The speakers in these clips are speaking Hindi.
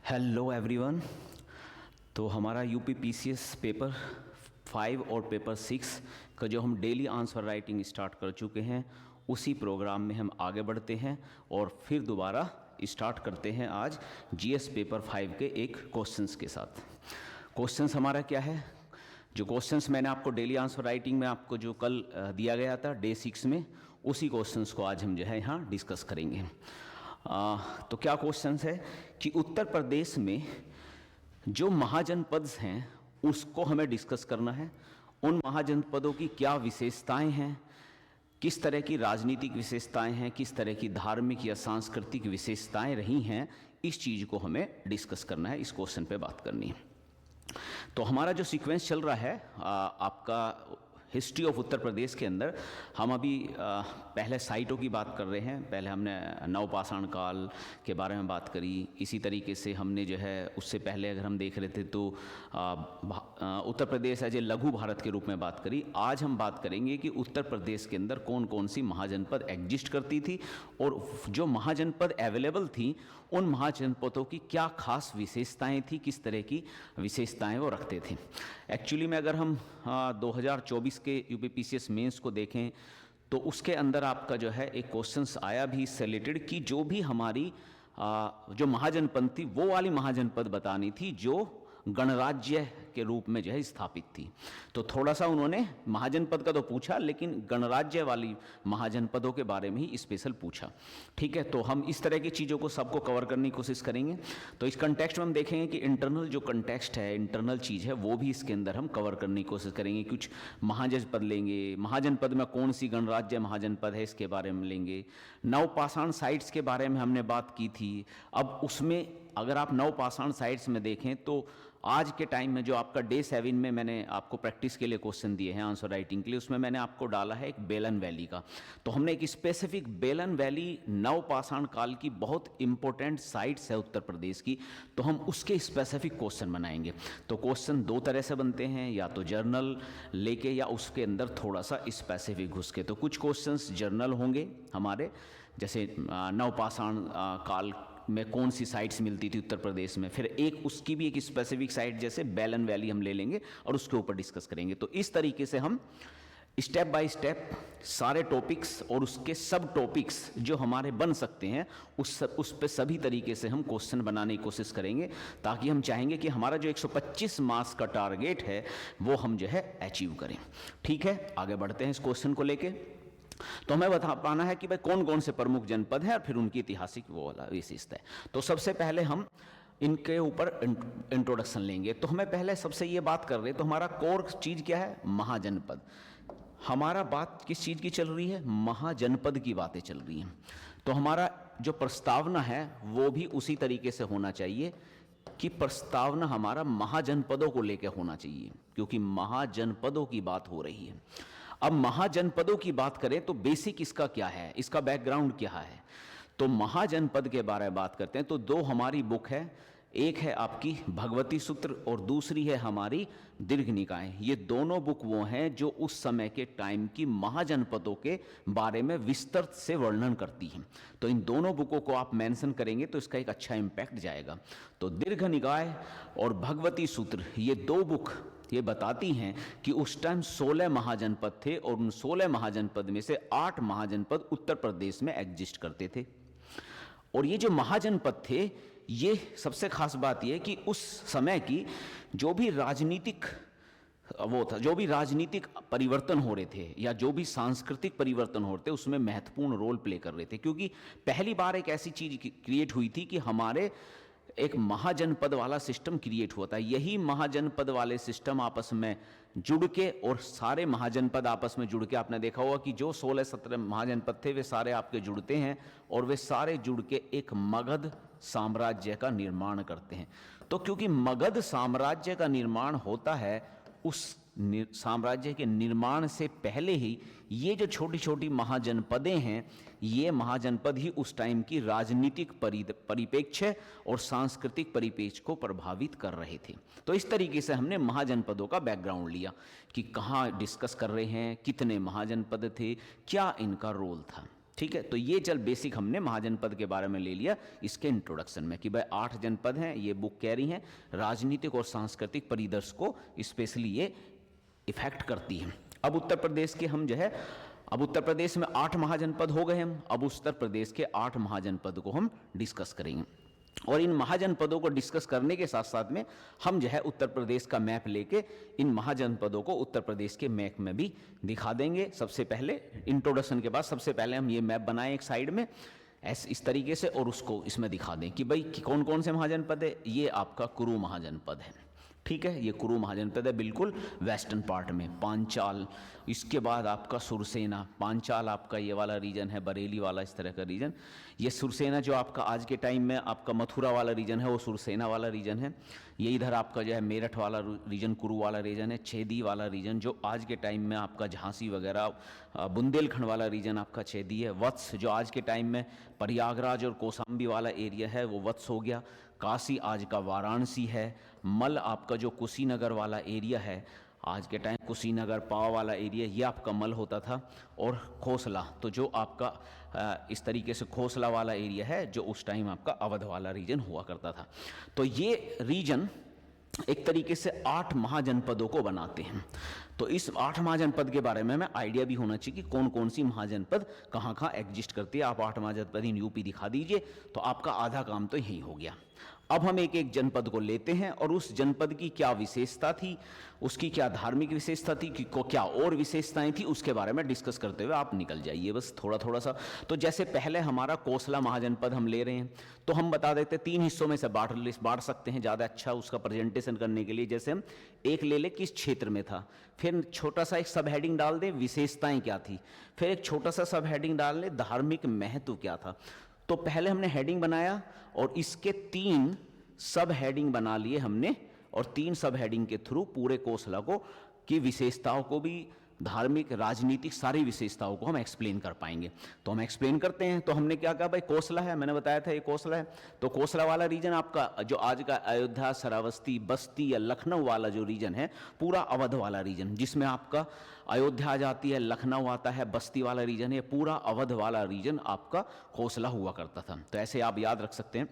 Hello everyone. तो हमारा यूपी पीसीएस पेपर 5 और पेपर 6 का जो हम डेली आंसर राइटिंग स्टार्ट कर चुके हैं, उसी प्रोग्राम में हम आगे बढ़ते हैं और फिर दोबारा स्टार्ट करते हैं आज जीएस पेपर 5 के एक क्वेश्चंस के साथ। क्वेश्चंस हमारा क्या है? जो क्वेश्चंस मैंने आपको डेली आंसर राइटिंग में आपको जो कल दिया गया था डे 6 में, उसी क्वेश्चंस को आज हम जो है यहाँ डिस्कस करेंगे। तो क्या क्वेश्चंस है कि उत्तर प्रदेश में जो महाजनपद हैं उसको हमें डिस्कस करना है। उन महाजनपदों की क्या विशेषताएं हैं, किस तरह की राजनीतिक विशेषताएं हैं, किस तरह की धार्मिक या सांस्कृतिक विशेषताएं रही हैं, इस चीज़ को हमें डिस्कस करना है, इस क्वेश्चन पे बात करनी है। तो हमारा जो सीक्वेंस चल रहा है आपका हिस्ट्री ऑफ उत्तर प्रदेश के अंदर, हम अभी पहले साइटों की बात कर रहे हैं। पहले हमने नवपाषाण काल के बारे में बात करी। इसी तरीके से हमने जो है उससे पहले अगर हम देख रहे थे तो उत्तर प्रदेश एज ए लघु भारत के रूप में बात करी। आज हम बात करेंगे कि उत्तर प्रदेश के अंदर कौन कौन सी महाजनपद एग्जिस्ट करती थी और जो महाजनपद अवेलेबल थी उन महाजनपदों की क्या खास विशेषताएँ थी, किस तरह की विशेषताएँ वो रखते थे। एक्चुअली में अगर हम 2024 के यूपीपीसीएस मेंस को देखें तो उसके अंदर आपका जो है एक क्वेश्चंस आया भी इससे रिलेटेड कि जो भी हमारी जो महाजनपद थी वो वाली महाजनपद बतानी थी जो गणराज्य के रूप में जो है स्थापित थी। तो थोड़ा सा उन्होंने महाजनपद का तो पूछा, लेकिन गणराज्य वाली महाजनपदों के बारे में ही स्पेशल पूछा। ठीक है, तो हम इस तरह की चीज़ों को सबको कवर करने की कोशिश करेंगे। तो इस कंटेक्स्ट में हम देखेंगे कि इंटरनल जो कंटेक्स्ट है, इंटरनल चीज़ है, वो भी इसके अंदर हम कवर करने की कोशिश करेंगे। कुछ महाजनपद लेंगे, महाजनपद में कौन सी गणराज्य महाजनपद है इसके बारे में लेंगे। नवपाषाण साइट्स के बारे में हमने बात की थी। अब उसमें अगर आप नवपाषाण साइट्स में देखें तो आज के टाइम में जो आपका डे 7 में मैंने आपको प्रैक्टिस के लिए क्वेश्चन दिए हैं आंसर राइटिंग के लिए, उसमें मैंने आपको डाला है एक बेलन वैली का। तो हमने एक स्पेसिफिक बेलन वैली नवपाषाण काल की बहुत इंपॉर्टेंट साइट्स है उत्तर प्रदेश की, तो हम उसके स्पेसिफिक क्वेश्चन बनाएंगे। तो क्वेश्चन दो तरह से बनते हैं, या तो जर्नल लेके या उसके अंदर थोड़ा सा स्पेसिफिक घुस के। तो कुछ क्वेश्चंस जर्नल होंगे हमारे, जैसे नवपाषाण काल में कौन सी साइट्स मिलती थी उत्तर प्रदेश में, फिर एक उसकी भी एक स्पेसिफिक साइट जैसे बेलन वैली हम ले लेंगे और उसके ऊपर डिस्कस करेंगे। तो इस तरीके से हम स्टेप बाय स्टेप सारे टॉपिक्स और उसके सब टॉपिक्स जो हमारे बन सकते हैं उस पे सभी तरीके से हम क्वेश्चन बनाने की कोशिश करेंगे, ताकि हम चाहेंगे कि हमारा जो 125 मार्क्स का टारगेट है वो हम जो है अचीव करें। ठीक है, आगे बढ़ते हैं इस क्वेश्चन को लेके। तो हमें बता पाना है कि भाई कौन कौन से प्रमुख जनपद हैं और फिर उनकी ऐतिहासिक वो वाला विशेषता है। तो सबसे पहले हम इनके ऊपर इंट्रोडक्शन लेंगे। तो हमें पहले सबसे ये बात कर रहे हैं, तो हमारा कोर चीज़ क्या है? महाजनपद। हमारा बात किस चीज़ की चल रही है? महाजनपद की बातें चल रही हैं। तो हमारा जो प्रस्तावना है वो भी उसी तरीके से होना चाहिए कि प्रस्तावना हमारा महाजनपदों को लेकर होना चाहिए, क्योंकि महाजनपदों की बात हो रही है। अब महाजनपदों की बात करें तो बेसिक इसका क्या है, इसका बैकग्राउंड क्या है। तो महाजनपद के बारे में बात करते हैं तो दो हमारी बुक है, एक है आपकी भगवती सूत्र और दूसरी है हमारी दीर्घ निकाय। ये दोनों बुक वो हैं जो उस समय के टाइम की महाजनपदों के बारे में विस्तृत से वर्णन करती हैं। तो इन दोनों बुकों को आप मेंशन करेंगे तो इसका एक अच्छा इम्पैक्ट जाएगा। तो दीर्घ निकाय और भगवती सूत्र ये दो बुक ये बताती हैं कि उस टाइम 16 महाजनपद थे और उन 16 महाजनपद में से 8 महाजनपद उत्तर प्रदेश में एग्जिस्ट करते थे। और ये जो महाजनपद थे, ये सबसे खास बात यह कि उस समय की जो भी राजनीतिक वो था, जो भी राजनीतिक परिवर्तन हो रहे थे या जो भी सांस्कृतिक परिवर्तन हो रहे थे, उसमें महत्वपूर्ण रोल प्ले कर रहे थे। क्योंकि पहली बार एक ऐसी चीज क्रिएट हुई थी कि हमारे एक महाजनपद वाला सिस्टम क्रिएट हुआ था। यही महाजनपद वाले सिस्टम आपस में जुड़ के और सारे महाजनपद आपस में जुड़ के, आपने देखा होगा कि जो 16-17 महाजनपद थे वे सारे आपके जुड़ते हैं और वे सारे जुड़ के एक मगध साम्राज्य का निर्माण करते हैं। तो क्योंकि मगध साम्राज्य का निर्माण होता है, उस साम्राज्य के निर्माण से पहले ही ये जो छोटी छोटी महाजनपदें हैं, ये महाजनपद ही उस टाइम की राजनीतिक परिप्रेक्ष्य और सांस्कृतिक परिप्रेक्ष्य को प्रभावित कर रहे थे। तो इस तरीके से हमने महाजनपदों का बैकग्राउंड लिया कि कहाँ डिस्कस कर रहे हैं, कितने महाजनपद थे, क्या इनका रोल था। ठीक है। तो ये चल बेसिक हमने महाजनपद के बारे में ले लिया इसके इंट्रोडक्शन में कि भाई 8 जनपद हैं, ये बुक कह रही हैं राजनीतिक और सांस्कृतिक परिदृश्य को स्पेशली ये इफेक्ट करती हैं। अब उत्तर प्रदेश के हम जो है, अब उत्तर प्रदेश में 8 महाजनपद हो गए हम, अब उत्तर प्रदेश के 8 महाजनपद को हम डिस्कस करेंगे और इन महाजनपदों को डिस्कस करने के साथ साथ में हम जो है उत्तर प्रदेश का मैप लेके इन महाजनपदों को उत्तर प्रदेश के मैप में भी दिखा देंगे। सबसे पहले इंट्रोडक्शन के बाद सबसे पहले हम ये मैप बनाएं एक साइड में इस तरीके से और उसको इसमें दिखा दें कि भाई कौन कौन से महाजनपद है। ये आपका कुरु महाजनपद है, ठीक है, ये कुरु महाजनपद है बिल्कुल वेस्टर्न पार्ट में। पांचाल, इसके बाद आपका सुरसेना, पांचाल आपका ये वाला रीजन है, बरेली वाला इस तरह का रीजन। ये सुरसेना जो आपका आज के टाइम में आपका मथुरा वाला रीजन है वो सुरसेना वाला रीजन है। ये इधर आपका जो है मेरठ वाला रीजन कुरु वाला रीजन है। छेदी वाला रीजन जो आज के टाइम में आपका झांसी वगैरह बुंदेलखंड वाला रीजन आपका छेदी है। वत्स जो आज के टाइम में प्रयागराज और कौशाम्बी वाला एरिया है वो वत्स हो गया। काशी आज का वाराणसी है। मल आपका जो कुशीनगर वाला एरिया है आज के टाइम कुशीनगर पाव वाला एरिया ये आपका मल होता था। और खोसला तो जो आपका इस तरीके से खोसला वाला एरिया है जो उस टाइम आपका अवध वाला रीजन हुआ करता था। तो ये रीजन एक तरीके से 8 महाजनपदों को बनाते हैं। तो इस 8 महाजनपद के बारे में हमें आइडिया भी होना चाहिए कि कौन कौन सी महाजनपद कहाँ कहाँ एग्जिस्ट करती है। आप 8 महाजनपद इन यूपी दिखा दीजिए तो आपका आधा काम तो यही हो गया। अब हम एक एक जनपद को लेते हैं और उस जनपद की क्या विशेषता थी, उसकी क्या धार्मिक विशेषता थी, कि को क्या और विशेषताएं थी, उसके बारे में डिस्कस करते हुए आप निकल जाइए बस थोड़ा थोड़ा सा। तो जैसे पहले हमारा कोसला महाजनपद हम ले रहे हैं तो हम बता देते 3 हिस्सों में से बांट सकते हैं ज़्यादा अच्छा उसका प्रेजेंटेशन करने के लिए। जैसे हम एक ले लें किस क्षेत्र में था, फिर छोटा सा एक सब हेडिंग डाल दें विशेषताएं क्या थी, फिर एक छोटा सा सब हेडिंग डाल लें धार्मिक महत्व क्या था। तो पहले हमने हेडिंग बनाया और इसके 3 सब हेडिंग बना लिए हमने और 3 सब हेडिंग के थ्रू पूरे कोसला को की विशेषताओं को भी, धार्मिक राजनीतिक सारी विशेषताओं को हम एक्सप्लेन कर पाएंगे। तो हम एक्सप्लेन करते हैं। तो हमने क्या कहा भाई कोसला है, मैंने बताया था ये कोसला है। तो कोसला वाला रीजन आपका जो आज का अयोध्या, श्रावस्ती, बस्ती या लखनऊ वाला जो रीजन है पूरा अवध वाला रीजन, जिसमें आपका अयोध्या आ जाती है, लखनऊ आता है, बस्ती वाला रीजन है, पूरा अवध वाला रीजन आपका कोसला हुआ करता था। तो ऐसे आप याद रख सकते हैं।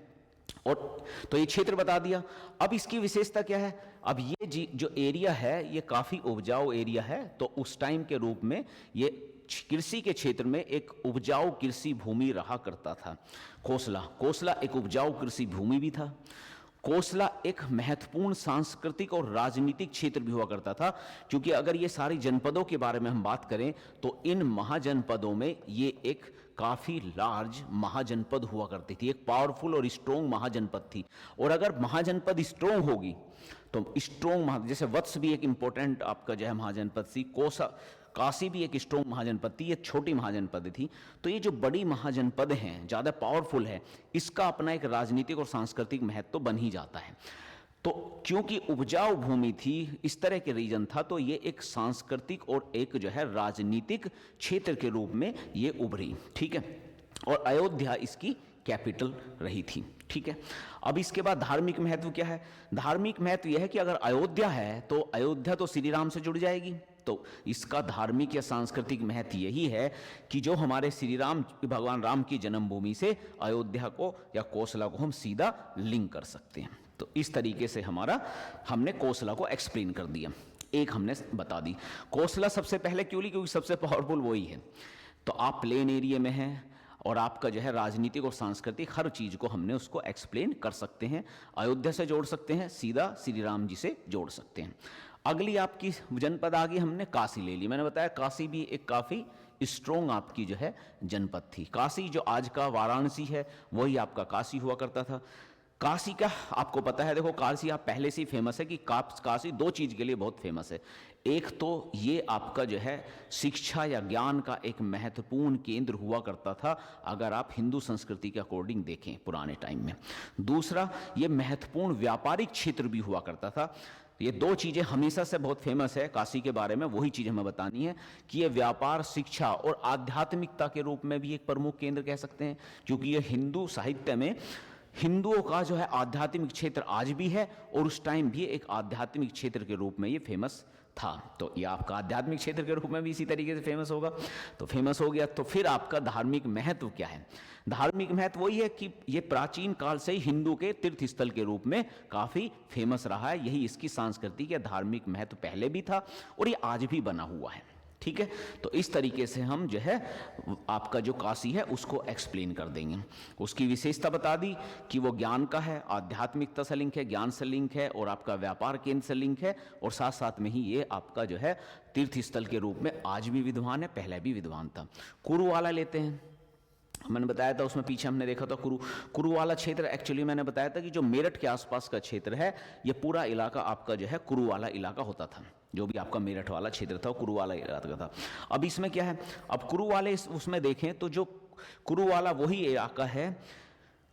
और तो ये क्षेत्र बता दिया। अब इसकी विशेषता क्या है, अब ये जो एरिया है ये काफ़ी उपजाऊ एरिया है। तो उस टाइम के रूप में ये कृषि के क्षेत्र में एक उपजाऊ कृषि भूमि रहा करता था। कोसला एक उपजाऊ कृषि भूमि भी था। कोसला एक महत्वपूर्ण सांस्कृतिक और राजनीतिक क्षेत्र भी हुआ करता था, क्योंकि अगर ये सारी जनपदों के बारे में हम बात करें तो इन महाजनपदों में ये एक काफ़ी लार्ज महाजनपद हुआ करती थी, एक पावरफुल और स्ट्रोंग महाजनपद थी। और अगर महाजनपद स्ट्रोंग होगी तो स्ट्रोंग, जैसे वत्स भी एक इंपॉर्टेंट आपका जो है महाजनपद थी, काशी भी एक स्ट्रोंग महाजनपद थी, ये छोटी महाजनपद थी। तो ये जो बड़ी महाजनपद हैं, ज़्यादा पावरफुल है, इसका अपना एक राजनीतिक और सांस्कृतिक महत्व तो बन ही जाता है। तो क्योंकि उपजाऊ भूमि थी, इस तरह के रीजन था, तो ये एक सांस्कृतिक और एक जो है राजनीतिक क्षेत्र के रूप में ये उभरी, ठीक है। और अयोध्या इसकी कैपिटल रही थी, ठीक है। अब इसके बाद धार्मिक महत्व क्या है, धार्मिक महत्व यह है कि अगर अयोध्या है तो अयोध्या तो श्री राम से जुड़ जाएगी। तो इसका धार्मिक या सांस्कृतिक महत्व यही है कि जो हमारे श्री राम, भगवान राम की जन्मभूमि से अयोध्या को या कोसला को हम सीधा लिंक कर सकते हैं। तो इस तरीके से हमने कोसला को एक्सप्लेन कर दिया, एक हमने बता दी। कोसला सबसे पहले क्यों ली, क्योंकि सबसे पावरफुल वही है। तो आप प्लेन एरिया में हैं और आपका जो है राजनीतिक और सांस्कृतिक हर चीज़ को हमने उसको एक्सप्लेन कर सकते हैं। अयोध्या से जोड़ सकते हैं, सीधा श्री राम जी से जोड़ सकते हैं। अगली आपकी जनपद आ गई, हमने काशी ले ली। मैंने बताया काशी भी एक काफ़ी स्ट्रोंग आपकी जो है जनपद थी। काशी जो आज का वाराणसी है वही आपका काशी हुआ करता था। काशी का आपको पता है, देखो काशी आप पहले से ही फेमस है कि काशी 2 चीज़ के लिए बहुत फेमस है। एक तो ये आपका जो है शिक्षा या ज्ञान का एक महत्वपूर्ण केंद्र हुआ करता था, अगर आप हिंदू संस्कृति के अकॉर्डिंग देखें पुराने टाइम में। दूसरा, ये महत्वपूर्ण व्यापारिक क्षेत्र भी हुआ करता था। ये 2 चीज़ें हमेशा से बहुत फेमस है काशी के बारे में, वही चीज़ हमें बतानी है कि ये व्यापार, शिक्षा और आध्यात्मिकता के रूप में भी एक प्रमुख केंद्र कह सकते हैं, क्योंकि ये हिंदू साहित्य में हिंदुओं का जो है आध्यात्मिक क्षेत्र आज भी है और उस टाइम भी एक आध्यात्मिक क्षेत्र के रूप में ये फेमस था। तो ये आपका आध्यात्मिक क्षेत्र के रूप में भी इसी तरीके से फेमस होगा। तो फेमस हो गया, तो फिर आपका धार्मिक महत्व क्या है? धार्मिक महत्व वही है कि ये प्राचीन काल से ही हिंदू के तीर्थ स्थल के रूप में काफ़ी फेमस रहा है। यही इसकी सांस्कृतिक या धार्मिक महत्व पहले भी था और ये आज भी बना हुआ है। ठीक है, तो इस तरीके से हम जो है आपका जो काशी है उसको एक्सप्लेन कर देंगे। उसकी विशेषता बता दी कि वो ज्ञान का है, आध्यात्मिकता से लिंक है, ज्ञान से लिंक है और आपका व्यापार केंद्र से लिंक है, और साथ साथ में ही ये आपका जो है तीर्थ स्थल के रूप में आज भी विद्वान है, पहले भी विद्वान था। कुरु वाला लेते हैं, मैंने बताया था उसमें पीछे हमने देखा था कुरु वाला क्षेत्र। एक्चुअली मैंने बताया था कि जो मेरठ के आसपास का क्षेत्र है ये पूरा इलाका आपका जो है कुरु वाला इलाका होता था। जो भी आपका मेरठ वाला क्षेत्र था वो कुरु वाला इलाका था। अब इसमें क्या है, अब कुरु वाले उसमें देखें तो जो कुरु वाला वही इलाका है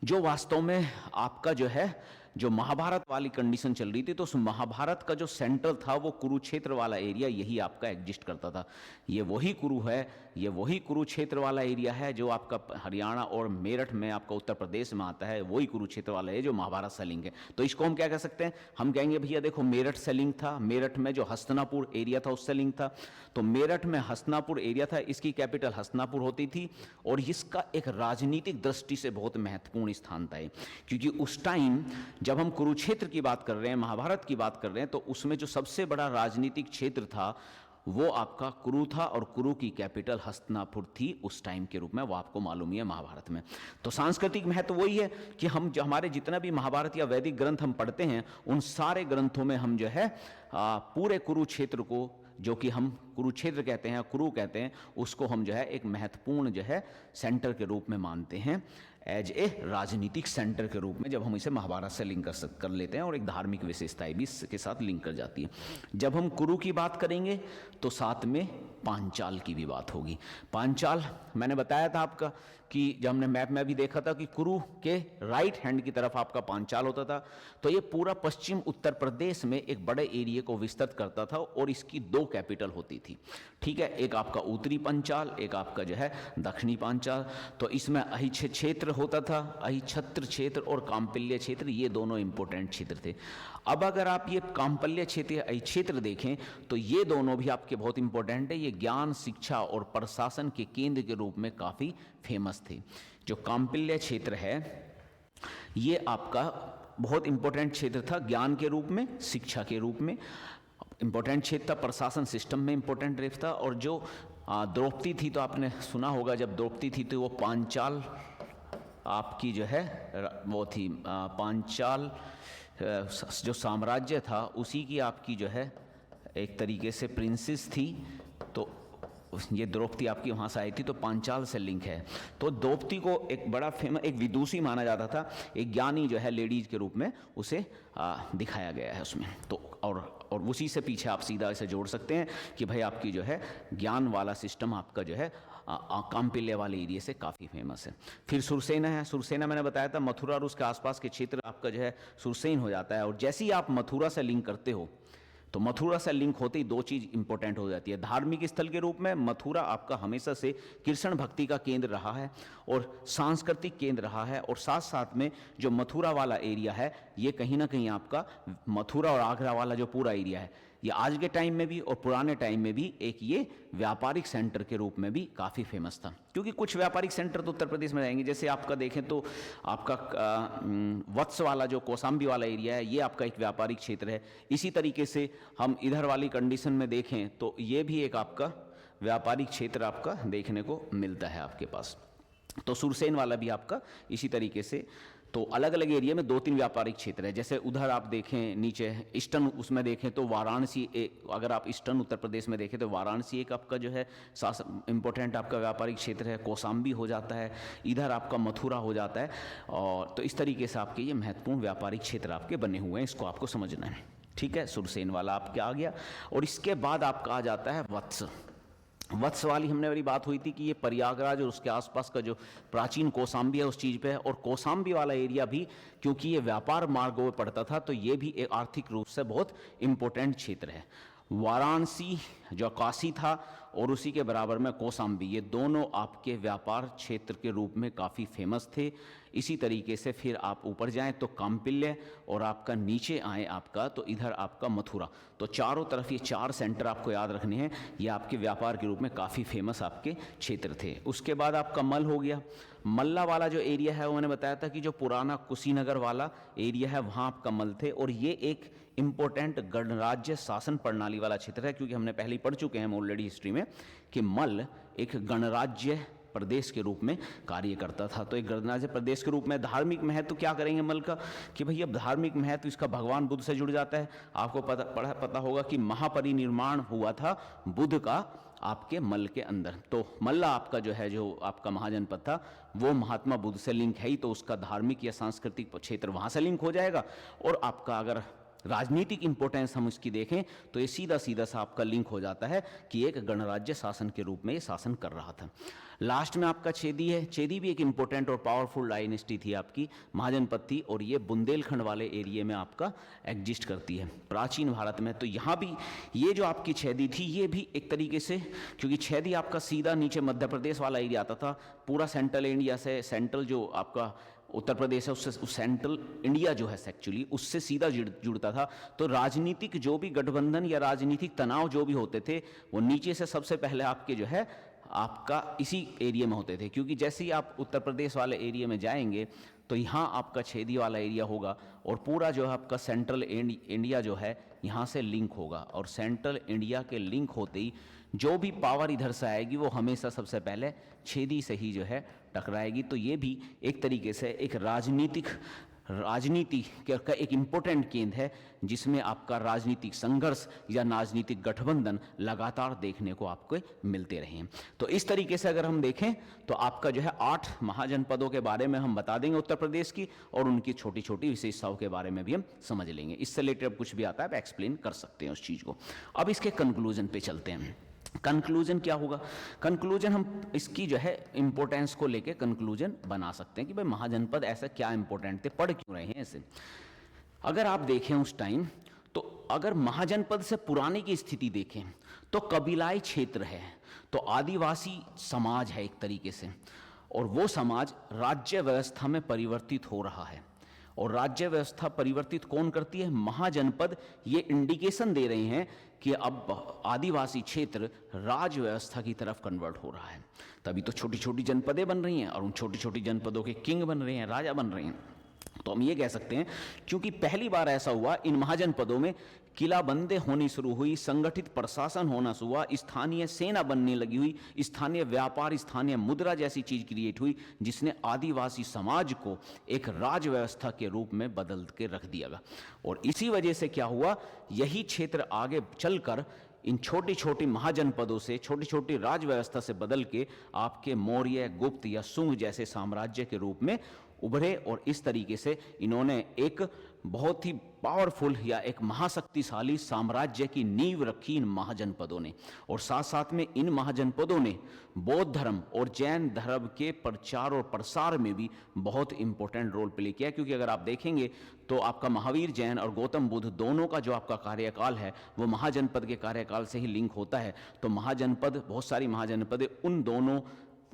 जो वास्तव में आपका जो है जो महाभारत वाली कंडीशन चल रही थी, तो उस महाभारत का जो सेंटर था वो कुरुक्षेत्र वाला एरिया यही आपका एग्जिस्ट करता था। ये वही कुरु है, ये वही कुरुक्षेत्र वाला एरिया है जो आपका हरियाणा और मेरठ में आपका उत्तर प्रदेश में आता है। वही कुरुक्षेत्र वाला है जो महाभारत से लिंक है। तो इसको हम क्या कह सकते हैं, हम कहेंगे भैया देखो मेरठ से लिंक था, मेरठ में जो हस्तिनापुर एरिया था उससे लिंक था। तो मेरठ में हस्तिनापुर एरिया था, इसकी कैपिटल हस्तिनापुर होती थी और इसका एक राजनीतिक दृष्टि से बहुत महत्वपूर्ण स्थान था, क्योंकि उस टाइम जब हम कुरुक्षेत्र की बात कर रहे हैं, महाभारत की बात कर रहे हैं, तो उसमें जो सबसे बड़ा राजनीतिक क्षेत्र था वो आपका कुरु था और कुरु की कैपिटल हस्तिनापुर थी उस टाइम के रूप में। वो आपको मालूम ही है महाभारत में। तो सांस्कृतिक महत्व वही है कि हम जो हमारे जितना भी महाभारत या वैदिक ग्रंथ हम पढ़ते हैं उन सारे ग्रंथों में हम जो है पूरे कुरुक्षेत्र को, जो कि हम कुरुक्षेत्र कहते हैं, कुरु कहते हैं, उसको हम जो है एक महत्वपूर्ण जो है सेंटर के रूप में मानते हैं, एज ए राजनीतिक सेंटर के रूप में, जब हम इसे महाभारत से लिंक कर लेते हैं और एक धार्मिक विशेषताएं भी इसके साथ लिंक कर जाती है। जब हम कुरु की बात करेंगे तो साथ में पांचाल की भी बात होगी। पांचाल मैंने बताया था आपका कि जब हमने मैप में भी देखा था कि कुरु के राइट हैंड की तरफ आपका पांचाल होता था। तो ये पूरा पश्चिम उत्तर प्रदेश में एक बड़े एरिया को विस्तृत करता था और इसकी दो कैपिटल होती थी। ठीक है, एक आपका उत्तरी पांचाल, एक आपका जो है दक्षिणी पांचाल। तो इसमें अहिच्छ क्षेत्र होता था, अहिच्छत्र क्षेत्र और काम्पल्य क्षेत्र, ये दोनों इंपॉर्टेंट क्षेत्र थे। अब अगर आप ये काम्पल्य क्षेत्र या क्षेत्र देखें तो ये दोनों भी आपके बहुत इंपॉर्टेंट है। ये ज्ञान, शिक्षा और प्रशासन के केंद्र के रूप में काफ़ी फेमस थे। जो काम्पल्य क्षेत्र है ये आपका बहुत इंपॉर्टेंट क्षेत्र था, ज्ञान के रूप में, शिक्षा के रूप में इंपॉर्टेंट क्षेत्र था, प्रशासन सिस्टम में इंपॉर्टेंट रेफ था। और जो द्रौपदी थी, तो आपने सुना होगा जब द्रौपदी थी तो वो पांचाल आपकी जो है वो थी, पांचाल जो साम्राज्य था उसी की आपकी जो है एक तरीके से प्रिंसेस थी। तो ये द्रौपदी आपकी वहाँ से आई थी, तो पांचाल से लिंक है। तो द्रौपदी को एक बड़ा फेमस, एक विदुषी माना जाता था, एक ज्ञानी जो है लेडीज के रूप में उसे दिखाया गया है उसमें। तो और उसी से पीछे आप सीधा इसे जोड़ सकते हैं कि भाई आपकी जो है ज्ञान वाला सिस्टम आपका जो है काम्पिल्य वाले एरिया से काफ़ी फेमस है। फिर सुरसेना है। सुरसेना मैंने बताया था मथुरा और उसके आसपास के क्षेत्र आपका जो है सुरसेन हो जाता है। और जैसे ही आप मथुरा से लिंक करते हो तो मथुरा से लिंक होते ही दो चीज़ इंपॉर्टेंट हो जाती है। धार्मिक स्थल के रूप में मथुरा आपका हमेशा से कृष्ण भक्ति का केंद्र रहा है और सांस्कृतिक केंद्र रहा है। और साथ साथ में जो मथुरा वाला एरिया है ये कहीं ना कहीं आपका मथुरा और आगरा वाला जो पूरा एरिया है ये आज के टाइम में भी और पुराने टाइम में भी एक ये व्यापारिक सेंटर के रूप में भी काफ़ी फेमस था। क्योंकि कुछ व्यापारिक सेंटर तो उत्तर प्रदेश में रहेंगे, जैसे आपका देखें तो आपका वत्स वाला जो कौशाम्बी वाला एरिया है ये आपका एक व्यापारिक क्षेत्र है। इसी तरीके से हम इधर वाली कंडीशन में देखें तो ये भी एक आपका व्यापारिक क्षेत्र आपका देखने को मिलता है आपके पास। तो सुरसेन वाला भी आपका इसी तरीके से। तो अलग अलग एरिया में दो तीन व्यापारिक क्षेत्र है। जैसे उधर आप देखें नीचे ईस्टर्न उसमें देखें तो वाराणसी, अगर आप ईस्टर्न उत्तर प्रदेश में देखें तो वाराणसी एक आपका जो है इंपॉर्टेंट आपका व्यापारिक क्षेत्र है। कौशाम्बी हो जाता है, इधर आपका मथुरा हो जाता है। और तो इस तरीके से आपके ये महत्वपूर्ण व्यापारिक क्षेत्र आपके बने हुए हैं, इसको आपको समझना है। ठीक है, सुरसेन वाला आपके आ गया। और इसके बाद आपका आ जाता है वत्स। वत्स वाली हमने वाली बात हुई थी कि ये प्रयागराज और उसके आसपास का जो प्राचीन कौशाम्बी है उस चीज़ पे है। और कौशाम्बी वाला एरिया भी क्योंकि ये व्यापार मार्गों में पड़ता था तो ये भी एक आर्थिक रूप से बहुत इम्पोर्टेंट क्षेत्र है। वाराणसी जो काशी था और उसी के बराबर में कौशाम्बी, ये दोनों आपके व्यापार क्षेत्र के रूप में काफ़ी फेमस थे। इसी तरीके से फिर आप ऊपर जाएं तो काम्पिल्य, और आपका नीचे आए आपका तो इधर आपका मथुरा। तो चारों तरफ ये 4 सेंटर आपको याद रखने हैं, ये आपके व्यापार के रूप में काफ़ी फेमस आपके क्षेत्र थे। उसके बाद आपका मल हो गया। मल्ला वाला जो एरिया है वो मैंने बताया था कि जो पुराना कुशीनगर वाला एरिया है वहाँ आपका मल थे, और ये एक इम्पोर्टेंट गणराज्य शासन प्रणाली वाला क्षेत्र है, क्योंकि हमने पहले ही पढ़ चुके हैं ऑलरेडी हिस्ट्री में कि मल एक गणराज्य प्रदेश के रूप में कार्य करता था। तो एक गणराज्य प्रदेश के रूप में धार्मिक महत्व क्या करेंगे मल का कि भैया धार्मिक महत्व इसका भगवान बुद्ध से जुड़ जाता है। आपको पता होगा कि महापरिनिर्वाण हुआ था बुद्ध का आपके मल के अंदर। तो मल्ला आपका जो है, जो आपका महाजनपद था, वो महात्मा बुद्ध से लिंक है ही, तो उसका धार्मिक या सांस्कृतिक क्षेत्र वहाँ से लिंक हो जाएगा। और आपका अगर राजनीतिक इंपॉर्टेंस हम इसकी देखें तो ये सीधा सीधा सा आपका लिंक हो जाता है कि एक गणराज्य शासन के रूप में ये शासन कर रहा था। लास्ट में आपका चेदी है। चेदी भी एक इंपॉर्टेंट और पावरफुल डायनेस्टी थी आपकी, महाजनपद थी, और ये बुंदेलखंड वाले एरिया में आपका एग्जिस्ट करती है प्राचीन भारत में। तो यहाँ भी ये जो आपकी छेदी थी ये भी एक तरीके से, क्योंकि छेदी आपका सीधा नीचे मध्य प्रदेश वाला एरिया आता था, पूरा सेंट्रल इंडिया से, सेंट्रल जो आपका उत्तर प्रदेश है उससे, उस सेंट्रल इंडिया जो है एक्चुअली उससे सीधा जुड़ता था। तो राजनीतिक जो भी गठबंधन या राजनीतिक तनाव जो भी होते थे वो नीचे से सबसे पहले आपके जो है आपका इसी एरिया में होते थे, क्योंकि जैसे ही आप उत्तर प्रदेश वाले एरिया में जाएंगे तो यहाँ आपका छेदी वाला एरिया होगा, और पूरा जो है आपका सेंट्रल इंडिया जो है यहाँ से लिंक होगा, और सेंट्रल इंडिया के लिंक होते ही जो भी पावर इधर से आएगी वो हमेशा सबसे पहले छेदी से ही जो है टकराएगी। तो ये भी एक तरीके से एक राजनीति का एक इम्पोर्टेंट केंद्र है, जिसमें आपका राजनीतिक संघर्ष या राजनीतिक गठबंधन लगातार देखने को आपको मिलते रहे हैं। तो इस तरीके से अगर हम देखें तो आपका जो है 8 महाजनपदों के बारे में हम बता देंगे उत्तर प्रदेश की, और उनकी छोटी छोटी विशेषताओं के बारे में भी हम समझ लेंगे। इससे रिलेटेड कुछ भी आता है आप एक्सप्लेन कर सकते हैं उस चीज़ को। अब इसके कंक्लूजन पे चलते हैं। कंक्लूजन क्या होगा? कंक्लूजन हम इसकी जो है इंपॉर्टेंस को लेके कंक्लूजन बना सकते हैं कि भाई महाजनपद ऐसा क्या इंपॉर्टेंट थे, पढ़ क्यों रहे हैं ऐसे। अगर आप देखें उस टाइम, तो अगर महाजनपद से पुराने की स्थिति देखें तो कबीलाई क्षेत्र है, तो आदिवासी समाज है एक तरीके से, और वो समाज राज्य व्यवस्था में परिवर्तित हो रहा है। और राज्य व्यवस्था परिवर्तित कौन करती है? महाजनपद ये इंडिकेशन दे रहे हैं कि अब आदिवासी क्षेत्र राज व्यवस्था की तरफ कन्वर्ट हो रहा है। तभी तो छोटी छोटी जनपदें बन रही हैं, और उन छोटी छोटी जनपदों के किंग बन रहे हैं, राजा बन रहे हैं। तो हम ये कह सकते हैं क्योंकि पहली बार ऐसा हुआ इन महाजनपदों में किलाबंदी होनी शुरू हुई, संगठित प्रशासन होना शुरू हुआ, स्थानीय सेना बनने लगी हुई, स्थानीय व्यापार, स्थानीय मुद्रा जैसी चीज क्रिएट हुई, जिसने आदिवासी समाज को एक राज व्यवस्था के रूप में बदल के रख दिया गया। और इसी वजह से क्या हुआ, यही क्षेत्र आगे चलकर इन छोटी छोटी महाजनपदों से, छोटी छोटी राज व्यवस्था से बदल के आपके मौर्य, गुप्त या शुंग जैसे साम्राज्य के रूप में उभरे। और इस तरीके से इन्होंने एक बहुत ही पावरफुल या एक महाशक्तिशाली साम्राज्य की नींव रखी इन महाजनपदों ने। और साथ साथ में इन महाजनपदों ने बौद्ध धर्म और जैन धर्म के प्रचार और प्रसार में भी बहुत इंपॉर्टेंट रोल प्ले किया, क्योंकि अगर आप देखेंगे तो आपका महावीर जैन और गौतम बुद्ध दोनों का जो आपका कार्यकाल है वो महाजनपद के कार्यकाल से ही लिंक होता है। तो महाजनपद, बहुत सारी महाजनपदें उन दोनों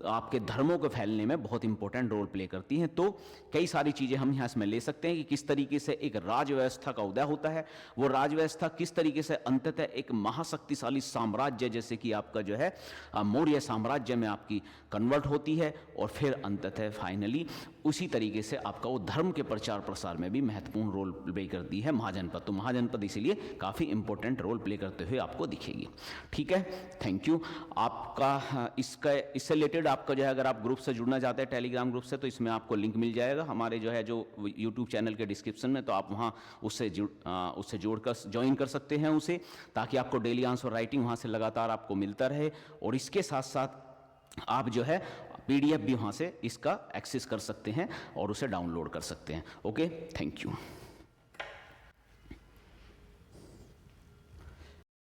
आपके धर्मों को फैलने में बहुत इंपॉर्टेंट रोल प्ले करती हैं। तो कई सारी चीज़ें हम यहाँ इसमें ले सकते हैं कि किस तरीके से एक राज व्यवस्था का उदय होता है, वो राज व्यवस्था किस तरीके से अंततः एक महाशक्तिशाली साम्राज्य जैसे कि आपका जो है मौर्य साम्राज्य में आपकी कन्वर्ट होती है, और फिर अंततः फाइनली उसी तरीके से आपका वो धर्म के प्रचार प्रसार में भी महत्वपूर्ण रोल प्ले करती है महाजनपद। तो महाजनपद इसीलिए काफ़ी इंपॉर्टेंट रोल प्ले करते हुए आपको दिखेगी। ठीक है, थैंक यू। आपका इससे रिलेटेड आपका जो है, अगर आप ग्रुप से जुड़ना चाहते हैं टेलीग्राम ग्रुप से, तो इसमें आपको लिंक मिल जाएगा हमारे जो है जो यूट्यूब चैनल के डिस्क्रिप्शन में, तो आप वहाँ उससे जोड़कर ज्वाइन कर सकते हैं उसे, ताकि आपको डेली आंसर राइटिंग वहाँ से लगातार आपको मिलता रहे। और इसके साथ साथ आप जो है PDF भी वहाँ से इसका एक्सेस कर सकते हैं और उसे डाउनलोड कर सकते हैं। Okay, thank you.